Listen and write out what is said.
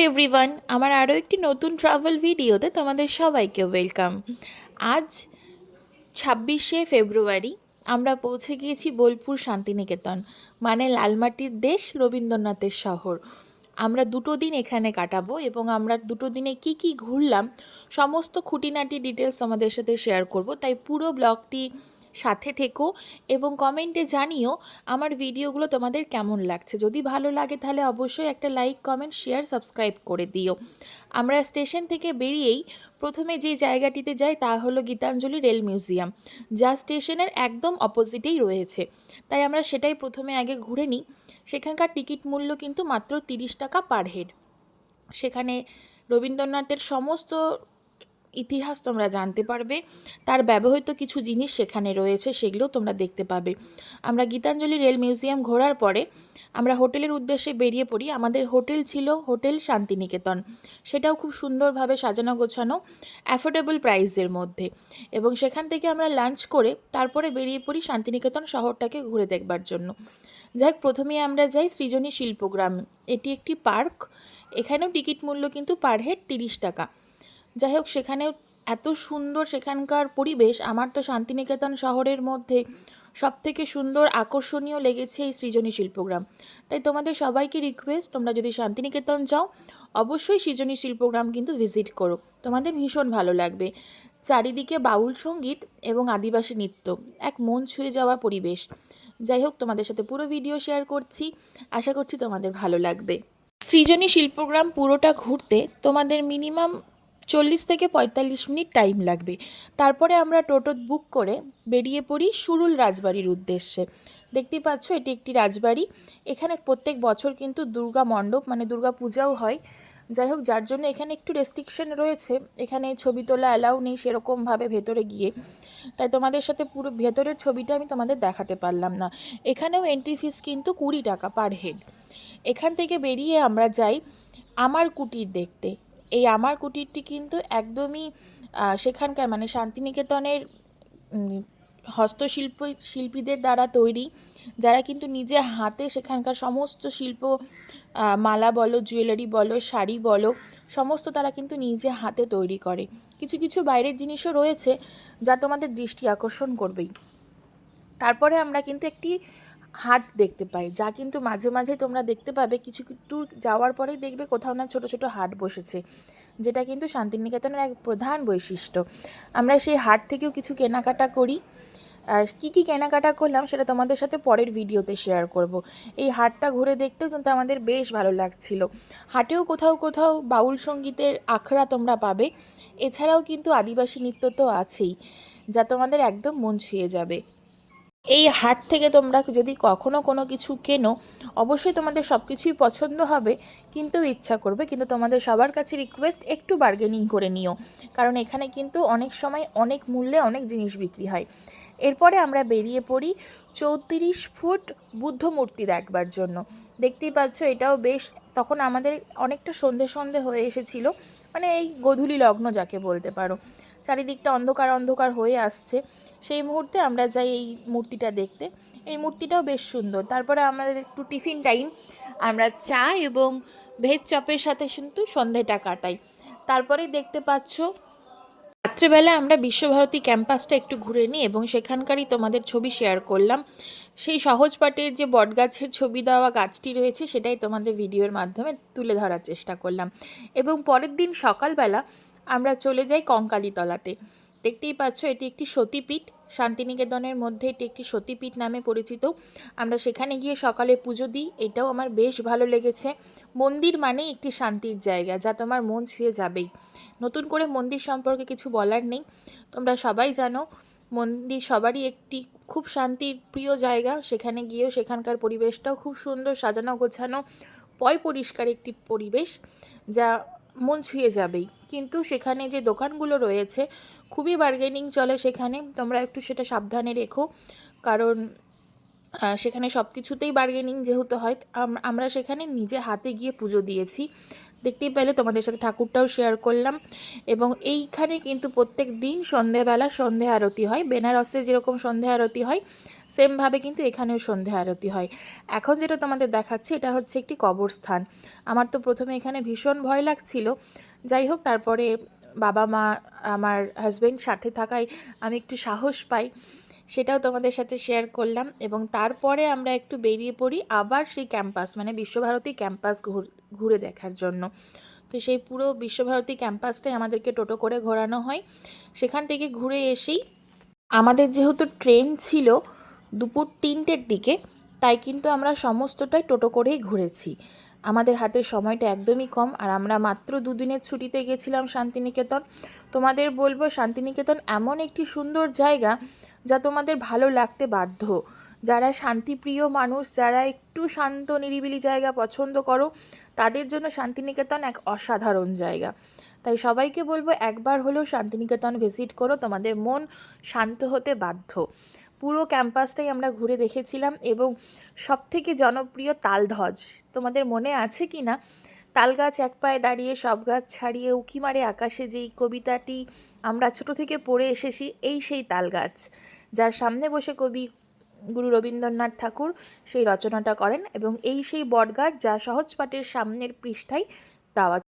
Everyone, আমার আরও একটি নতুন ট্রাভেল ভিডিওতে তোমাদের সবাইকে ওয়েলকাম। আজ 26শে ফেব্রুয়ারি আমরা পৌঁছে গিয়েছি বোলপুর শান্তিনিকেতন, মানে লালমাটির দেশ, রবীন্দ্রনাথের শহর। আমরা 2 দিন এখানে কাটাবো এবং আমরা 2 দিনে কি কি ঘুরলাম সমস্ত খুঁটিনাটি ডিটেলস আমাদের সাথে শেয়ার করব। তাই পুরো ব্লগটি সাথে থেকো এবং কমেন্টে জানিও আমার ভিডিওগুলো তোমাদের কেমন লাগছে। যদি ভালো লাগে তাহলে অবশ্যই একটা লাইক, কমেন্ট, শেয়ার, সাবস্ক্রাইব করে দিও। আমরা স্টেশন থেকে বেরিয়েই প্রথমে যে জায়গাটিতে যাই তা হলো গীতাঞ্জলি রেল মিউজিয়াম, যা স্টেশনের একদম অপোজিটেই রয়েছে। তাই আমরা সেটাই প্রথমে আগে ঘুরে নিই। সেখানকার টিকিট মূল্য কিন্তু মাত্র 30 টাকা পার হেড। সেখানে রবীন্দ্রনাথের সমস্ত ইতিহাস তোমরা জানতে পারবে, তার ব্যবহৃত কিছু জিনিস সেখানে রয়েছে, সেগুলোও তোমরা দেখতে পাবে। আমরা গীতাঞ্জলি রেল মিউজিয়াম ঘোরার পরে আমরা হোটেলের উদ্দেশ্যে বেরিয়ে পড়ি। আমাদের হোটেল ছিল হোটেল শান্তিনিকেতন, সেটাও খুব সুন্দরভাবে সাজানো গোছানো, অ্যাফোর্ডেবল প্রাইসের মধ্যে। এবং সেখান থেকে আমরা লাঞ্চ করে তারপরে বেরিয়ে পড়ি শান্তিনিকেতন শহরটাকে ঘুরে দেখবার জন্য। যাই হোক, প্রথমেই আমরা যাই সৃজনী শিল্পগ্রাম। এটি একটি পার্ক, এখানেও টিকিট মূল্য কিন্তু পার হেড 30 টাকা। যাই হোক, সেখানেও এত সুন্দর সেখানকার পরিবেশ। আমার তো শান্তিনিকেতন শহরের মধ্যে সবথেকে সুন্দর আকর্ষণীয় লেগেছে এই সৃজনী শিল্পগ্রাম। তাই তোমাদের সবাইকে রিকোয়েস্ট, তোমরা যদি শান্তিনিকেতন যাও অবশ্যই সৃজনী শিল্পগ্রাম কিন্তু ভিজিট করো, তোমাদের ভীষণ ভালো লাগবে। চারিদিকে বাউল সঙ্গীত এবং আদিবাসী নৃত্য, এক মন ছুঁয়ে যাওয়া পরিবেশ। যাই হোক, তোমাদের সাথে পুরো ভিডিও শেয়ার করছি, আশা করছি তোমাদের ভালো লাগবে। সৃজনী শিল্পগ্রাম পুরোটা ঘুরতে তোমাদের মিনিমাম 40 থেকে 45 মিনিট টাইম লাগবে। তারপরে আমরা টোটো বুক করে বেরিয়ে পড়ি সুরুল রাজবাড়ির উদ্দেশ্যে। দেখতেই পাচ্ছ, এটি একটি রাজবাড়ি। এখানে প্রত্যেক বছর কিন্তু দুর্গা মণ্ডপ মানে দুর্গা পূজাও হয়। যাই হোক, যার জন্য এখানে একটু রেস্ট্রিকশন রয়েছে, এখানে ছবি তোলা অ্যালাউ নেই সেরকমভাবে ভেতরে গিয়ে। তাই তোমাদের সাথে পুরো ভেতরের ছবিটা আমি তোমাদের দেখাতে পারলাম না। এখানেও এন্ট্রি ফিস কিন্তু 20 টাকা পার হেড। এখান থেকে বেরিয়ে আমরা যাই আমার কুটির দেখতে। এই আমার কুটিরটি কিন্তু একদমই সেখানকার মানে শান্তিনিকেতনের শিল্পীদের দ্বারা তৈরি, যারা কিন্তু নিজে হাতে সেখানকার সমস্ত শিল্প, মালা বলো, জুয়েলারি বলো, শাড়ি বলো, সমস্ত তারা কিন্তু নিজে হাতে তৈরি করে। কিছু কিছু বাইরের জিনিসও রয়েছে যা তোমাদের দৃষ্টি আকর্ষণ করবেই। তারপরে আমরা কিন্তু একটি হাট দেখতে পাই, যা কিন্তু মাঝে মাঝে তোমরা দেখতে পাবে, কিছু দূর যাওয়ার পরেই দেখবে কোথাও না ছোট ছোট হাট বসেছে, যেটা কিন্তু শান্তিনিকেতনের এক প্রধান বৈশিষ্ট্য। আমরা সেই হাট থেকেও কিছু কেনাকাটা করি। কী কী কেনাকাটা করলাম সেটা তোমাদের সাথে পরের ভিডিওতে শেয়ার করব। এই হাটটা ঘুরে দেখতেও কিন্তু আমাদের বেশ ভালো লাগছিল। হাটেও কোথাও কোথাও বাউল সঙ্গীতের আখড়া তোমরা পাবে, এছাড়াও কিন্তু আদিবাসী নৃত্য তো আছেই, যা তোমাদের একদম মন ছুঁয়ে যাবে। এই হাট থেকে তোমরা যদি কখনো কোনো কিছু কেনো, অবশ্যই তোমাদের সব কিছুই পছন্দ হবে, কিন্তু ইচ্ছা করবে। কিন্তু তোমাদের সবার কাছে রিকোয়েস্ট, একটু বার্গেনিং করে নিও, কারণ এখানে কিন্তু অনেক সময় অনেক মূল্যে অনেক জিনিস বিক্রি হয়। এরপরে আমরা বেরিয়ে পড়ি 34 ফুট বুদ্ধ মূর্তি দেখবার জন্য। দেখতেই পাচ্ছ, এটাও বেশ, তখন আমাদের অনেকটা সন্ধে সন্ধে হয়ে এসেছিল, মানে এই গোধূলি লগ্ন যাকে বলতে পারো। চারিদিকটা অন্ধকার অন্ধকার হয়ে আসছে, সেই মুহূর্তে আমরা যাই এই মূর্তিটা দেখতে। এই মূর্তিটাও বেশ সুন্দর। তারপরে আমাদের একটু টিফিন টাইম, আমরা চা এবং ভেজ চপের সাথে কিন্তু সন্ধেটা কাটাই। তারপরেই দেখতে পাচ্ছ, রাত্রেবেলা আমরা বিশ্বভারতী ক্যাম্পাসটা একটু ঘুরে নিই এবং সেখানকারই তোমাদের ছবি শেয়ার করলাম। সেই সহজপাঠের যে বটগাছের ছবি দেওয়া গাছটি রয়েছে, সেটাই তোমাদের ভিডিওর মাধ্যমে তুলে ধরার চেষ্টা করলাম। এবং পরের দিন সকালবেলা আমরা চলে যাই কঙ্কালীতলাতে। দেখতেই পাচ্ছ, এটি একটি সতীপীঠ, শান্তিনিকেতনের মধ্যে এটি একটি সতীপীঠ নামে পরিচিত। আমরা সেখানে গিয়ে সকালে পুজো দিই, এটাও আমার বেশ ভালো লেগেছে। মন্দির মানেই একটি শান্তির জায়গা, যা তোমার মন ছুঁয়ে যাবেই। নতুন করে মন্দির সম্পর্কে কিছু বলার নেই, তোমরা সবাই জানো মন্দির সবারই একটি খুব শান্তির প্রিয় জায়গা। সেখানে গিয়েও সেখানকার পরিবেশটাও খুব সুন্দর, সাজানো গোছানো, পরিষ্কার একটি পরিবেশ, যা মন ছুঁয়ে যাবেই। কিন্তু সেখানে যে দোকানগুলো রয়েছে খুবই বার্গেনিং চলে সেখানে, তোমরা একটু সেটা সাবধানে রেখো, কারণ সেখানে সব কিছুতেই বার্গেনিং যেহেতু হয়, আমরা সেখানে নিজে হাতে গিয়ে পুজো দিয়েছি। দেখতেই পেলে, তোমাদের সাথে ঠাকুরটাও শেয়ার করলাম। এবং এইখানে কিন্তু প্রত্যেক দিন সন্ধেবেলা সন্ধে আরতি হয়। বেনারসে যেরকম সন্ধে আরতি হয়, সেমভাবে কিন্তু এখানেও সন্ধে আরতি হয়। এখন যেটা তোমাদের দেখাচ্ছি, এটা হচ্ছে একটি কবরস্থান। আমার তো প্রথমে এখানে ভীষণ ভয় লাগছিল, যাই হোক তারপরে বাবা মা, আমার হাজব্যান্ড সাথে থাকায় আমি একটু সাহস পাই, সেটাও তোমাদের সাথে শেয়ার করলাম। এবং তারপরে আমরা একটু বেরিয়ে পড়ি আবার সেই ক্যাম্পাস, মানে বিশ্বভারতী ক্যাম্পাস ঘুরে দেখার জন্য। তো সেই পুরো বিশ্বভারতী ক্যাম্পাসটাই আমাদেরকে টোটো করে ঘোরানো হয়। সেখান থেকে ঘুরে এসেই আমাদের যেহেতু ট্রেন ছিল দুপুর 3টের দিকে, তাই কিন্তু আমরা সমস্তটাই টোটো করেই ঘুরেছি। আমাদের হাতের সময়টা একদমই কম, আর আমরা মাত্র 2 দিনের ছুটিতে গেছিলাম শান্তিনিকেতন। তোমাদের বলবো, শান্তিনিকেতন এমন একটি সুন্দর জায়গা যা তোমাদের ভালো লাগতে বাধ্য। যারা শান্তিপ্রিয় মানুষ, যারা একটু শান্ত নিরিবিলি জায়গা পছন্দ করো, তাদের জন্য শান্তিনিকেতন এক অসাধারণ জায়গা। তাই সবাইকে বলবো, একবার হলেও শান্তিনিকেতন ভিজিট করো, তোমাদের মন শান্ত হতে বাধ্য। পুরো ক্যাম্পাসটাই আমরা ঘুরে দেখেছিলাম। এবং সবথেকে জনপ্রিয় তালধ্বজ, তোমাদের মনে আছে কি না? তাল গাছ এক পায়ে দাঁড়িয়ে সব গাছ ছাড়িয়ে উঁকি মারে আকাশে, যেই কবিতাটি আমরা ছোট থেকে পড়ে এসেছি, এই সেই তাল গাছ, যার সামনে বসে কবি গুরু রবীন্দ্রনাথ ঠাকুর সেই রচনাটা করেন। এবং এই সেই বটগাছ যা সহজ পাঠের সামনের পৃষ্ঠায় দেওয়া